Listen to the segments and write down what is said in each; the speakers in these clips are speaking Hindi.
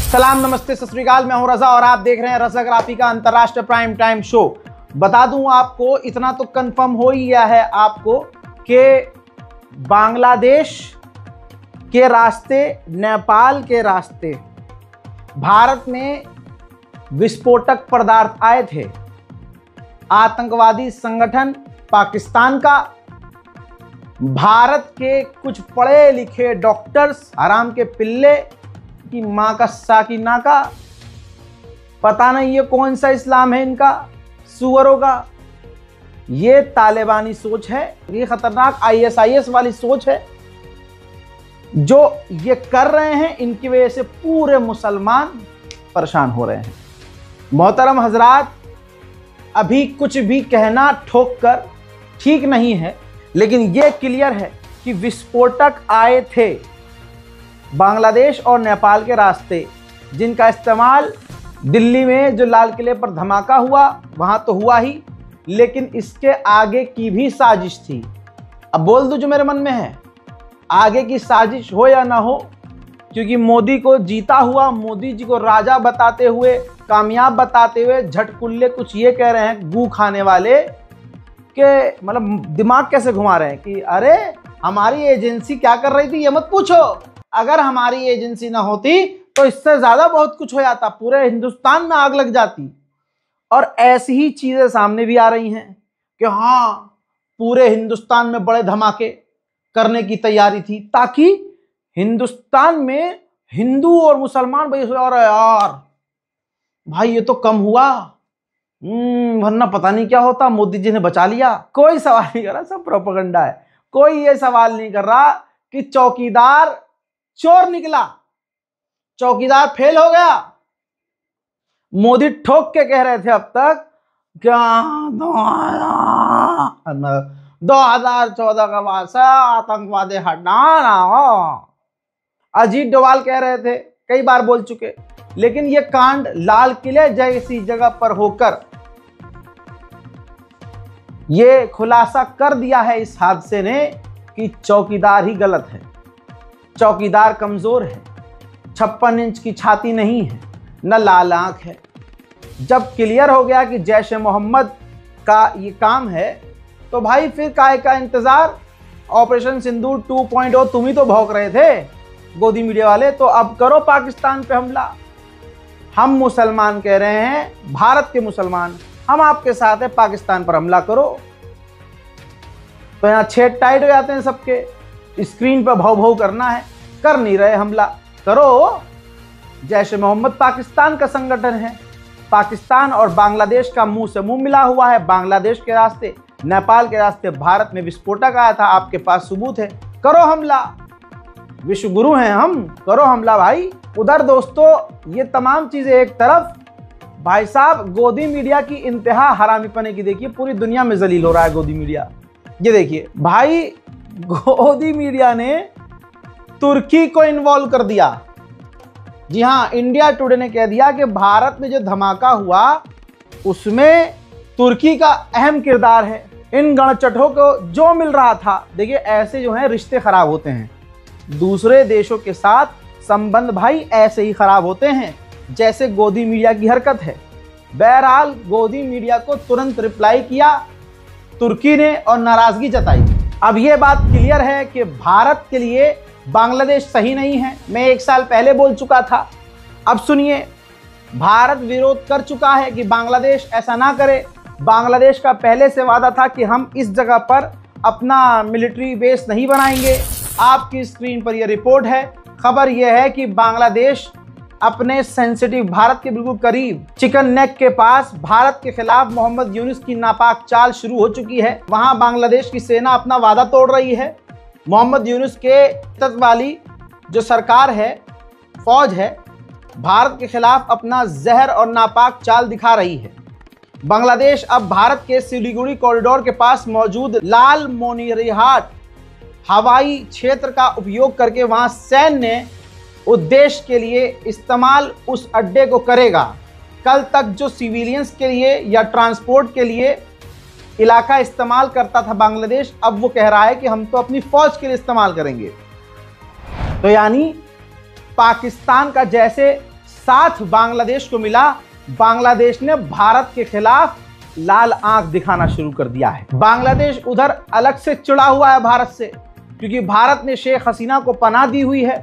सलाम, नमस्ते, सत श्री अकाल। मैं हूं रजा और आप देख रहे हैं रजाग्राफी का अंतरराष्ट्रीय प्राइम टाइम शो। बता दूं आपको, इतना तो कंफर्म हो ही गया है आपको कि बांग्लादेश के रास्ते, नेपाल के रास्ते भारत में विस्फोटक पदार्थ आए थे। आतंकवादी संगठन पाकिस्तान का, भारत के कुछ पढ़े लिखे डॉक्टर्स, हराम के पिल्ले की मां का साकिना का, पता नहीं ये कौन सा इस्लाम है इनका, सुअरों का। ये तालिबानी सोच है, ये खतरनाक ISIS वाली सोच है जो ये कर रहे हैं। इनकी वजह से पूरे मुसलमान परेशान हो रहे हैं। मोहतरम हजरात, अभी कुछ भी कहना ठोक कर ठीक नहीं है, लेकिन यह क्लियर है कि विस्फोटक आए थे बांग्लादेश और नेपाल के रास्ते, जिनका इस्तेमाल दिल्ली में जो लाल किले पर धमाका हुआ वहां तो हुआ ही, लेकिन इसके आगे की भी साजिश थी। अब बोल दूं जो मेरे मन में है, आगे की साजिश हो या ना हो, क्योंकि मोदी को जीता हुआ, मोदी जी को राजा बताते हुए, कामयाब बताते हुए झटकुल्ले कुछ ये कह रहे हैं, गू खाने वाले के मतलब दिमाग कैसे घुमा रहे हैं कि अरे हमारी एजेंसी क्या कर रही थी ये मत पूछो, अगर हमारी एजेंसी ना होती तो इससे ज्यादा बहुत कुछ हो जाता, पूरे हिंदुस्तान में आग लग जाती। और ऐसी ही चीजें सामने भी आ रही हैं कि हाँ, पूरे हिंदुस्तान में बड़े धमाके करने की तैयारी थी ताकि हिंदुस्तान में हिंदू और मुसलमान भाई, अरे यार भाई ये तो कम हुआ, वरना पता नहीं क्या होता, मोदी जी ने बचा लिया। कोई सवाल नहीं कर रहा, सब प्रोपेगेंडा है। कोई ये सवाल नहीं कर रहा कि चौकीदार चोर निकला, चौकीदार फेल हो गया। मोदी ठोक के कह रहे थे अब तक क्या 2014 का बाद से आतंकवादी हटाना। अजीत डोभाल कह रहे थे, कई बार बोल चुके, लेकिन यह कांड लाल किले जैसी जगह पर होकर यह खुलासा कर दिया है इस हादसे ने कि चौकीदार ही गलत है, चौकीदार कमजोर है, 56 इंच की छाती नहीं है, न लाल आंख है। जब क्लियर हो गया कि जैश ए मोहम्मद का ये काम है, तो भाई फिर काहे का इंतजार। ऑपरेशन सिंदूर 2.0 तुम ही तो भौंक रहे थे गोदी मीडिया वाले, तो अब करो पाकिस्तान पे हमला। हम मुसलमान कह रहे हैं, भारत के मुसलमान, हम आपके साथ है, पाकिस्तान पर हमला करो। तो यहां छेद टाइट हो जाते हैं सबके, स्क्रीन पर भाव भाव करना है, कर नहीं रहे, हमला करो। जैश ए मोहम्मद पाकिस्तान का संगठन है, पाकिस्तान और बांग्लादेश का मुंह से मुंह मिला हुआ है। बांग्लादेश के रास्ते, नेपाल के रास्ते भारत में विस्फोटक आया था, आपके पास सबूत है, करो हमला। विश्व गुरु हैं हम, करो हमला भाई। उधर दोस्तों ये तमाम चीजें एक तरफ, भाई साहब गोदी मीडिया की इंतहा हरामीपने की देखिए, पूरी दुनिया में जलील हो रहा है गोदी मीडिया। ये देखिए भाई, गोदी मीडिया ने तुर्की को इन्वॉल्व कर दिया। जी हाँ, इंडिया टुडे ने कह दिया कि भारत में जो धमाका हुआ उसमें तुर्की का अहम किरदार है। इन गणचटों को जो मिल रहा था, देखिए ऐसे जो है रिश्ते खराब होते हैं, दूसरे देशों के साथ संबंध भाई ऐसे ही खराब होते हैं जैसे गोदी मीडिया की हरकत है। बहरहाल गोदी मीडिया को तुरंत रिप्लाई किया तुर्की ने और नाराजगी जताई। अब यह बात क्लियर है कि भारत के लिए बांग्लादेश सही नहीं है। मैं 1 साल पहले बोल चुका था। अब सुनिए, भारत विरोध कर चुका है कि बांग्लादेश ऐसा ना करे। बांग्लादेश का पहले से वादा था कि हम इस जगह पर अपना मिलिट्री बेस नहीं बनाएंगे। आपकी स्क्रीन पर यह रिपोर्ट है। खबर यह है कि बांग्लादेश अपने सेंसिटिव, भारत के बिल्कुल करीब चिकन नेक के पास भारत के खिलाफ मोहम्मद यूनुस की नापाक चाल शुरू हो चुकी है। वहां बांग्लादेश की सेना अपना वादा तोड़ रही है। मोहम्मद यूनुस के नेतृत्व वाली जो सरकार है, फौज है, भारत के खिलाफ अपना जहर और नापाक चाल दिखा रही है। बांग्लादेश अब भारत के सिलीगुड़ी कॉरिडोर के पास मौजूद लाल मोनिरिहाट हवाई क्षेत्र का उपयोग करके वहां सैन्य उद्देश्य के लिए इस्तेमाल उस अड्डे को करेगा। कल तक जो सिविलियंस के लिए या ट्रांसपोर्ट के लिए इलाका इस्तेमाल करता था बांग्लादेश, अब वो कह रहा है कि हम तो अपनी फौज के लिए इस्तेमाल करेंगे। तो यानी पाकिस्तान का जैसे साथ बांग्लादेश को मिला, बांग्लादेश ने भारत के खिलाफ लाल आंख दिखाना शुरू कर दिया है। बांग्लादेश उधर अलग से चिढ़ा हुआ है भारत से, क्योंकि भारत ने शेख हसीना को पनाह दी हुई है।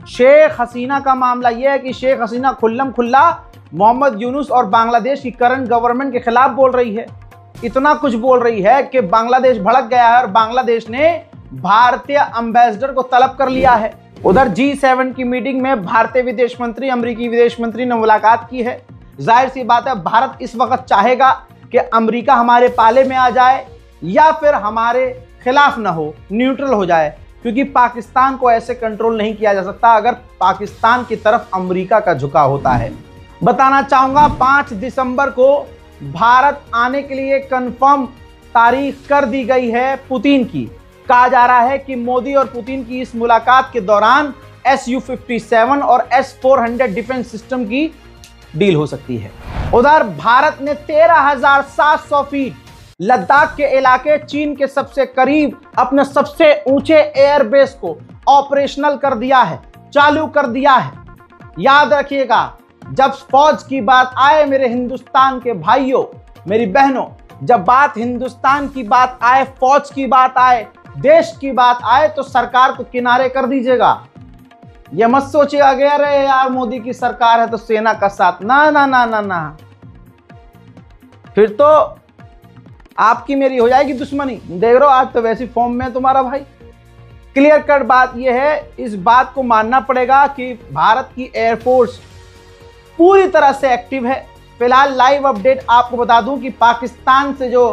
शेख हसीना का मामला यह है कि शेख हसीना खुल्लम खुल्ला मोहम्मद यूनुस और बांग्लादेश की करंट गवर्नमेंट के खिलाफ बोल रही है। इतना कुछ बोल रही है कि बांग्लादेश भड़क गया है और बांग्लादेश ने भारतीय एम्बेसडर को तलब कर लिया है। उधर G7 की मीटिंग में भारतीय विदेश मंत्री, अमेरिकी विदेश मंत्री ने मुलाकात की है। जाहिर सी बात है, भारत इस वक्त चाहेगा कि अमेरिका हमारे पाले में आ जाए या फिर हमारे खिलाफ ना हो, न्यूट्रल हो जाए, क्योंकि पाकिस्तान को ऐसे कंट्रोल नहीं किया जा सकता अगर पाकिस्तान की तरफ अमेरिका का झुकाव होता है। बताना चाहूंगा 5 दिसंबर को भारत आने के लिए कंफर्म तारीख कर दी गई है पुतिन की। कहा जा रहा है कि मोदी और पुतिन की इस मुलाकात के दौरान Su-57 और S-400 डिफेंस सिस्टम की डील हो सकती है। उधर भारत ने 13,700 फीट लद्दाख के इलाके चीन के सबसे करीब अपने सबसे ऊंचे एयरबेस को ऑपरेशनल कर दिया है, चालू कर दिया है। याद रखिएगा, जब फौज की बात आए मेरे हिंदुस्तान के भाइयों, मेरी बहनों, जब बात हिंदुस्तान की बात आए, फौज की बात आए, देश की बात आए, तो सरकार को किनारे कर दीजिएगा। यह मत सोचिएगा कि अरे यार मोदी की सरकार है तो सेना का साथ, ना ना ना ना ना, फिर तो आपकी मेरी हो जाएगी दुश्मनी। देख रहे हो आज तो वैसी फॉर्म में तुम्हारा भाई। क्लियर कट बात यह है, इस बात को मानना पड़ेगा कि भारत की एयरफोर्स पूरी तरह से एक्टिव है। फिलहाल लाइव अपडेट आपको बता दूं कि पाकिस्तान से जो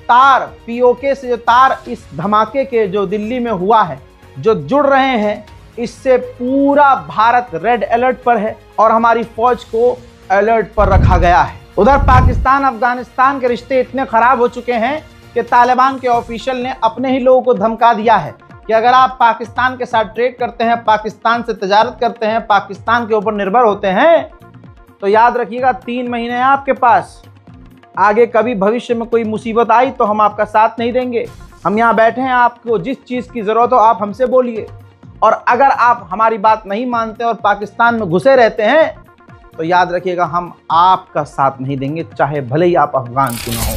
तार, POK से जो तार इस धमाके के जो दिल्ली में हुआ है, जो जुड़ रहे हैं, इससे पूरा भारत रेड अलर्ट पर है और हमारी फौज को अलर्ट पर रखा गया है। उधर पाकिस्तान अफगानिस्तान के रिश्ते इतने खराब हो चुके हैं कि तालिबान के ऑफिशियल ने अपने ही लोगों को धमका दिया है कि अगर आप पाकिस्तान के साथ ट्रेड करते हैं, पाकिस्तान से तजारत करते हैं, पाकिस्तान के ऊपर निर्भर होते हैं, तो याद रखिएगा 3 महीने हैं आपके पास। आगे कभी भविष्य में कोई मुसीबत आई तो हम आपका साथ नहीं देंगे। हम यहाँ बैठे हैं, आपको जिस चीज़ की ज़रूरत हो आप हमसे बोलिए, और अगर आप हमारी बात नहीं मानते और पाकिस्तान में घुसे रहते हैं तो याद रखिएगा हम आपका साथ नहीं देंगे, चाहे भले ही आप अफगान क्यों ना हो।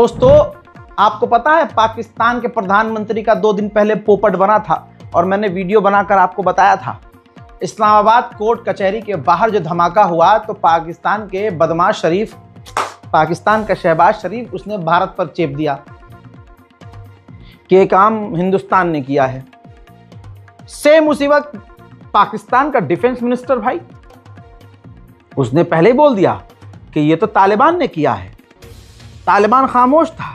दोस्तों, आपको पता है पाकिस्तान के प्रधानमंत्री का 2 दिन पहले पोपट बना था और मैंने वीडियो बनाकर आपको बताया था। इस्लामाबाद कोर्ट कचहरी के बाहर जो धमाका हुआ तो पाकिस्तान के बदमाश शरीफ, पाकिस्तान का शहबाज शरीफ, उसने भारत पर चेप दिया कि ये काम हिंदुस्तान ने किया है। सेम उसी वक्त पाकिस्तान का डिफेंस मिनिस्टर भाई, उसने पहले ही बोल दिया कि ये तो तालिबान ने किया है। तालिबान खामोश था।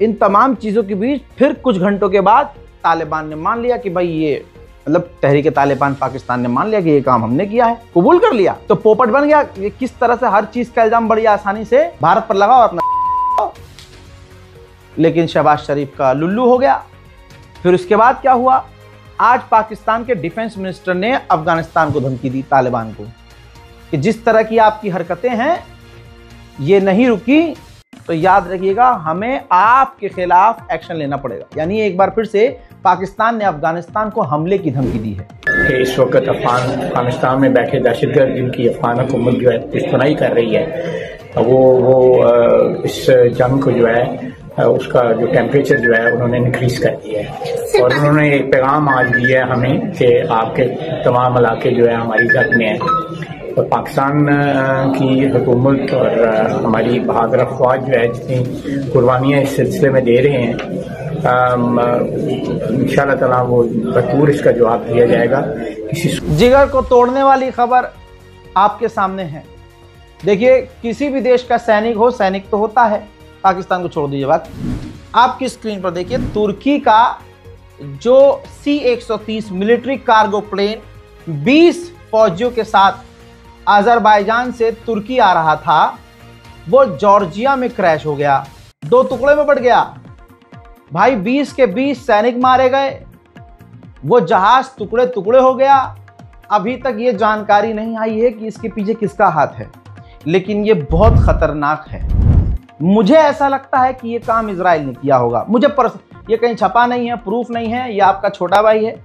इन तमाम चीज़ों के बीच फिर कुछ घंटों के बाद तालिबान ने मान लिया कि भाई ये, मतलब तहरीक तालिबान पाकिस्तान ने मान लिया कि ये काम हमने किया है, कबूल कर लिया। तो पोपट बन गया। ये किस तरह से हर चीज़ का इल्जाम बड़ी आसानी से भारत पर लगाओ और अपना, लेकिन शहबाज शरीफ का लुल्लू हो गया। फिर उसके बाद क्या हुआ, आज पाकिस्तान के डिफेंस मिनिस्टर ने अफगानिस्तान को धमकी दी, तालिबान को, कि जिस तरह की आपकी हरकतें हैं ये नहीं रुकी तो याद रखिएगा हमें आपके खिलाफ एक्शन लेना पड़ेगा। यानी एक बार फिर से पाकिस्तान ने अफगानिस्तान को हमले की धमकी दी है कि इस वक्त अफगानिस्तान में बैठे दहशतगर्द जिनकी अफगान हुकूमत जो है पिस्तनाई कर रही है, वो इस जंग को जो है उसका जो टेम्परेचर जो है उन्होंने इंक्रीज कर दिया है और उन्होंने एक पैगाम आज दिया है हमें कि आपके तमाम इलाके जो है हमारी जद में है और पाकिस्तान की हुकूमत और हमारी बहादुर अफवाज जो है जितनी कुर्बानियाँ इस सिलसिले में दे रहे हैं, इंशाअल्लाह ताला वो भरपूर इसका जवाब दिया जाएगा। जिगर को तोड़ने वाली खबर आपके सामने है। देखिए, किसी भी देश का सैनिक हो, सैनिक तो होता है, पाकिस्तान को छोड़ दीजिए बात। आपकी स्क्रीन पर देखिए, तुर्की का जो C-130 मिलिट्री कार्गो प्लेन 20 फौजियों के साथ अजरबैजान से तुर्की आ रहा था, वो जॉर्जिया में क्रैश हो गया, 2 टुकड़े में बढ़ गया। भाई 20 के 20 सैनिक मारे गए, वो जहाज टुकड़े टुकड़े हो गया। अभी तक ये जानकारी नहीं आई है कि इसके पीछे किसका हाथ है, लेकिन ये बहुत खतरनाक है। मुझे ऐसा लगता है कि ये काम इजराइल ने किया होगा। ये कहीं छपा नहीं है, प्रूफ नहीं है, ये आपका छोटा भाई है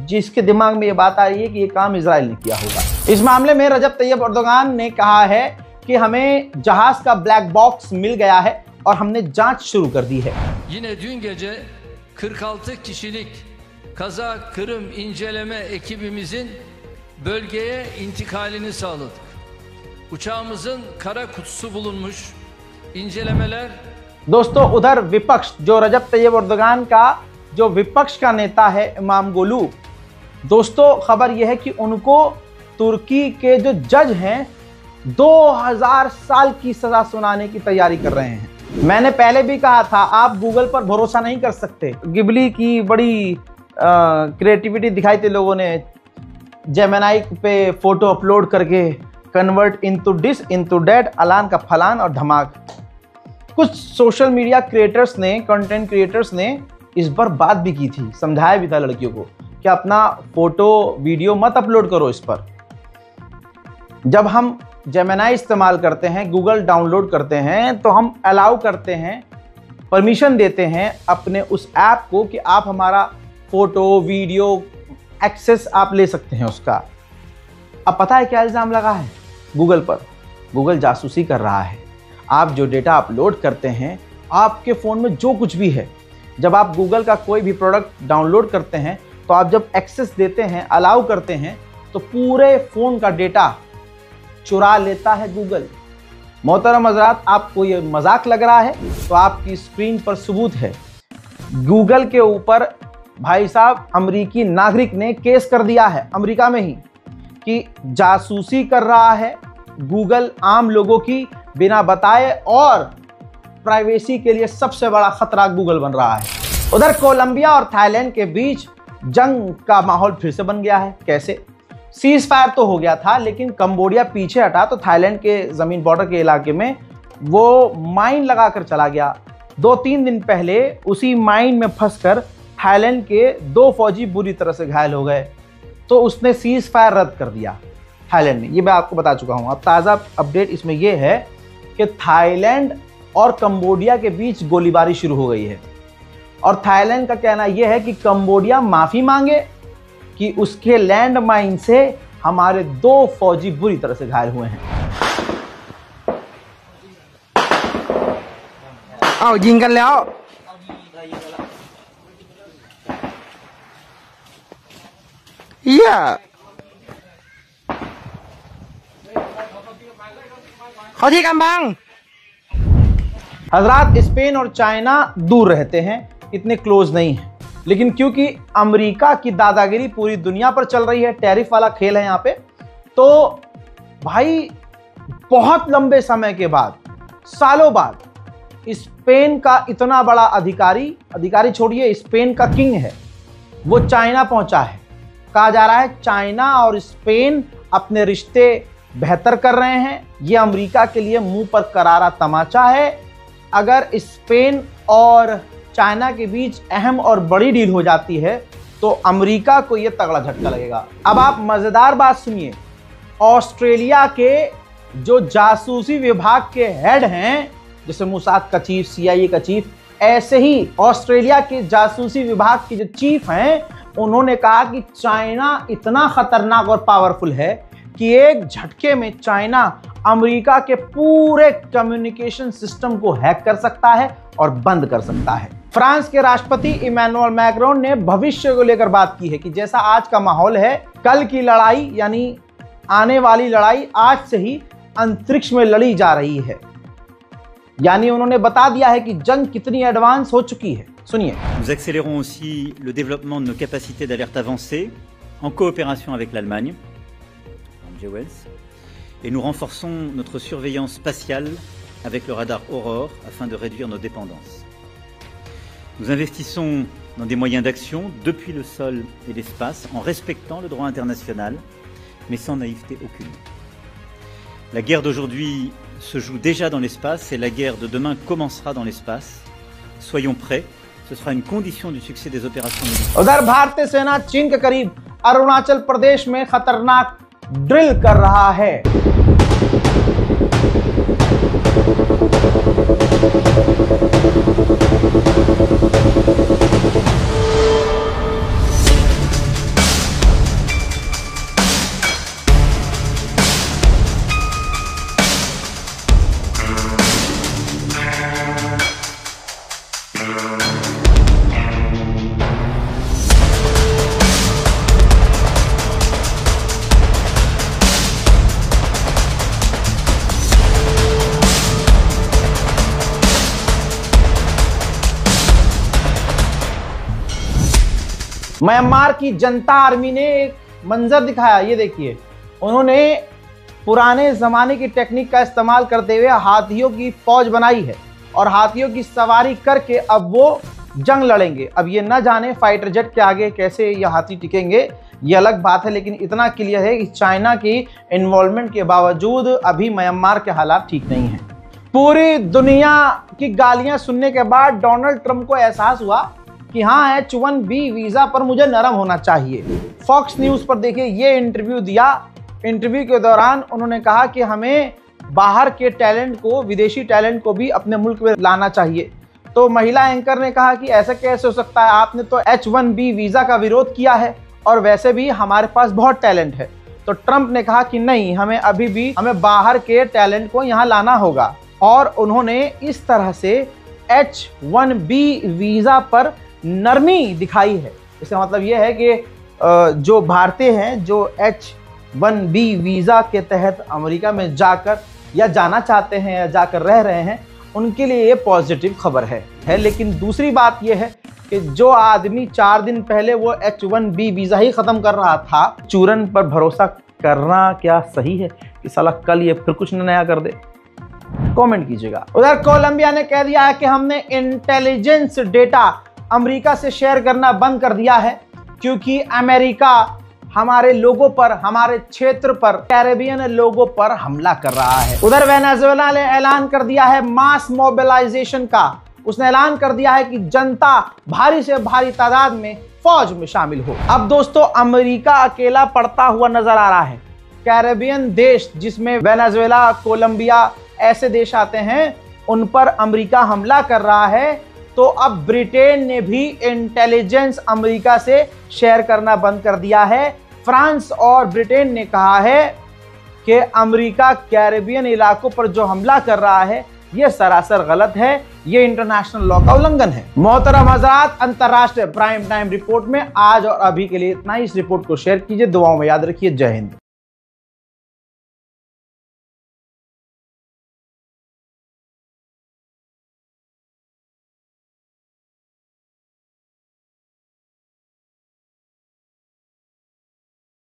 जिसके दिमाग में ये बात आ रही है कि ये काम इजराइल ने किया होगा। इस मामले में रजब तैयब अर्दोगान ने कहा है कि हमें जहाज का ब्लैक बॉक्स मिल गया है और हमने जांच शुरू कर दी है। Yine dün gece 46 kişilik kaza Kırım inceleme ekibimizin bölgeye intikalini sağladık. Uçağımızın kara kutusu bulunmuş. İncelemeler दोस्तों उधर विपक्ष जो रजब तैयब अर्दोगान का जो विपक्ष का नेता है इमामोग्लू, दोस्तों खबर यह है कि उनको तुर्की के जो जज हैं 2000 साल की सजा सुनाने की तैयारी कर रहे हैं। मैंने पहले भी कहा था आप गूगल पर भरोसा नहीं कर सकते। गिबली की बड़ी क्रिएटिविटी दिखाई थी लोगों ने, जेमिनी पे फोटो अपलोड करके convert into this into that, अलान का फलान और धमाक। कुछ सोशल मीडिया क्रिएटर्स ने, कंटेंट क्रिएटर्स ने इस बार बात भी की थी, समझाया भी था लड़कियों को कि अपना फोटो वीडियो मत अपलोड करो इस पर। जब हम जेमिनी इस्तेमाल करते हैं, गूगल डाउनलोड करते हैं, तो हम अलाउ करते हैं, परमिशन देते हैं अपने उस ऐप को कि आप हमारा फोटो वीडियो एक्सेस आप ले सकते हैं उसका। अब पता है क्या इल्ज़ाम लगा है गूगल पर? गूगल जासूसी कर रहा है। आप जो डेटा अपलोड करते हैं, आपके फ़ोन में जो कुछ भी है, जब आप गूगल का कोई भी प्रोडक्ट डाउनलोड करते हैं तो आप जब एक्सेस देते हैं, अलाउ करते हैं, तो पूरे फ़ोन का डेटा चुरा लेता है गूगल। मोहतरम हज़रात, आपको ये मजाक लग रहा है तो आपकी स्क्रीन पर सबूत है। गूगल के ऊपर भाई साहब अमेरिकी नागरिक ने केस कर दिया है अमेरिका में ही कि जासूसी कर रहा है गूगल आम लोगों की बिना बताए, और प्राइवेसी के लिए सबसे बड़ा खतरा गूगल बन रहा है। उधर कोलंबिया और थाईलैंड के बीच जंग का माहौल फिर से बन गया है। कैसे? सीज फायर तो हो गया था, लेकिन कंबोडिया पीछे हटा तो थाईलैंड के जमीन बॉर्डर के इलाके में वो माइन लगाकर चला गया। 2-3 दिन पहले उसी माइन में फंसकर थाईलैंड के 2 फौजी बुरी तरह से घायल हो गए, तो उसने सीज फायर रद्द कर दिया थाईलैंड ने। ये मैं आपको बता चुका हूँ। अब ताज़ा अपडेट इसमें यह है कि थाईलैंड और कंबोडिया के बीच गोलीबारी शुरू हो गई है, और थाईलैंड का कहना यह है कि कंबोडिया माफ़ी मांगे कि उसके लैंड माइन से हमारे 2 फौजी बुरी तरह से घायल हुए हैं। आओยิงกันแล้ว เขาที่กำบัง हजरात, स्पेन और चाइना दूर रहते हैं, इतने क्लोज नहीं है, लेकिन क्योंकि अमेरिका की दादागिरी पूरी दुनिया पर चल रही है, टैरिफ वाला खेल है यहाँ पे, तो भाई बहुत लंबे समय के बाद, सालों बाद, स्पेन का इतना बड़ा अधिकारी छोड़िए, स्पेन का किंग है, वो चाइना पहुंचा है। कहा जा रहा है चाइना और स्पेन अपने रिश्ते बेहतर कर रहे हैं। ये अमेरिका के लिए मुंह पर करारा तमाचा है। अगर स्पेन और चाइना के बीच अहम और बड़ी डील हो जाती है तो अमेरिका को ये तगड़ा झटका लगेगा। अब आप मजेदार बात सुनिए, ऑस्ट्रेलिया के जो जासूसी विभाग के हेड हैं, जैसे मोसाद का चीफ, CIA का चीफ, ऐसे ही ऑस्ट्रेलिया के जासूसी विभाग के जो चीफ हैं, उन्होंने कहा कि चाइना इतना खतरनाक और पावरफुल है कि एक झटके में चाइना अमेरिका के पूरे कम्युनिकेशन सिस्टम को हैक कर सकता है और बंद कर सकता है। फ्रांस के राष्ट्रपति इमैनुअल मैक्रोन ने भविष्य को लेकर बात की है कि जैसा आज का माहौल है, कल की लड़ाई यानी आने वाली लड़ाई आज से ही अंतरिक्ष में लड़ी जा रही है। यानी उन्होंने बता दिया है कि जंग कितनी एडवांस हो चुकी है। सुनिए। Nous accélérons aussi le développement de nos capacités d'alerte avancée en coopération avec l'Allemagne, et nous renforçons notre surveillance spatiale avec le radar Aurore afin de réduire nos dépendances. Nous investissons dans des moyens d'action depuis le sol et l'espace, en respectant le droit international, mais sans naïveté aucune. La guerre d'aujourd'hui se joue déjà dans l'espace et la guerre de demain commencera dans l'espace. Soyons prêts, ce sera une condition du succès des opérations militaires. उधर भारतीय सेना चीन के करीब अरुणाचल प्रदेश में खतरनाक ड्रिल कर रहा है। म्यांमार की जनता आर्मी ने एक मंजर दिखाया, ये देखिए, उन्होंने पुराने जमाने की टेक्निक का इस्तेमाल करते हुए हाथियों की फौज बनाई है और हाथियों की सवारी करके अब वो जंग लड़ेंगे। अब ये न जाने फाइटर जेट के आगे कैसे ये हाथी टिकेंगे, ये अलग बात है, लेकिन इतना क्लियर है कि चाइना की इन्वॉल्वमेंट के बावजूद अभी म्यांमार के हालात ठीक नहीं हैं। पूरी दुनिया की गालियां सुनने के बाद डोनाल्ड ट्रंप को एहसास हुआ कि हाँ, H1B वीजा पर मुझे नरम होना चाहिए। फॉक्स न्यूज पर देखिए ये इंटरव्यू दिया। इंटरव्यू के दौरान उन्होंने कहा कि हमें बाहर के टैलेंट को, विदेशी टैलेंट को भी अपने मुल्क में लाना चाहिए। तो महिला एंकर ने कहा कि ऐसा कैसे हो सकता है, आपने तो H1B वीजा का विरोध किया है और वैसे भी हमारे पास बहुत टैलेंट है। तो ट्रंप ने कहा कि नहीं, हमें बाहर के टैलेंट को यहाँ लाना होगा और उन्होंने इस तरह से H1B वीजा पर नरमी दिखाई है। इसका मतलब यह है कि जो भारतीय हैं, जो H1B वीजा के तहत अमेरिका में जाकर या जाना चाहते हैं या जाकर रह रहे हैं, उनके लिए ये पॉजिटिव खबर है। लेकिन दूसरी बात यह है कि जो आदमी 4 दिन पहले वो H1B वीजा ही खत्म कर रहा था, चूरन पर भरोसा करना क्या सही है कि साला कल ये फिर कुछ नया कर दे? कमेंट कीजिएगा। उधर कोलंबिया ने कह दिया है कि हमने इंटेलिजेंस डेटा अमेरिका से शेयर करना बंद कर दिया है क्योंकि अमेरिका हमारे लोगों पर, हमारे क्षेत्र पर, कैरेबियन लोगों पर हमला कर रहा है। उधर वेनेजुएला ने ऐलान कर दिया है मास मोबिलाइजेशन का। उसने ऐलान कर दिया है कि जनता भारी से भारी तादाद में फौज में शामिल हो। अब दोस्तों, अमेरिका अकेला पड़ता हुआ नजर आ रहा है। कैरेबियन देश जिसमें वेनेजुएला, कोलंबिया ऐसे देश आते हैं, उन पर अमेरिका हमला कर रहा है। तो अब ब्रिटेन ने भी इंटेलिजेंस अमेरिका से शेयर करना बंद कर दिया है। फ्रांस और ब्रिटेन ने कहा है कि अमेरिका कैरेबियन इलाकों पर जो हमला कर रहा है यह सरासर गलत है, यह इंटरनेशनल लॉ का उल्लंघन है। मोहतरम हज़रात, अंतर्राष्ट्रीय प्राइम टाइम रिपोर्ट में आज और अभी के लिए इतना ही। इस रिपोर्ट को शेयर कीजिए, दुआओं में याद रखिए। जय हिंद।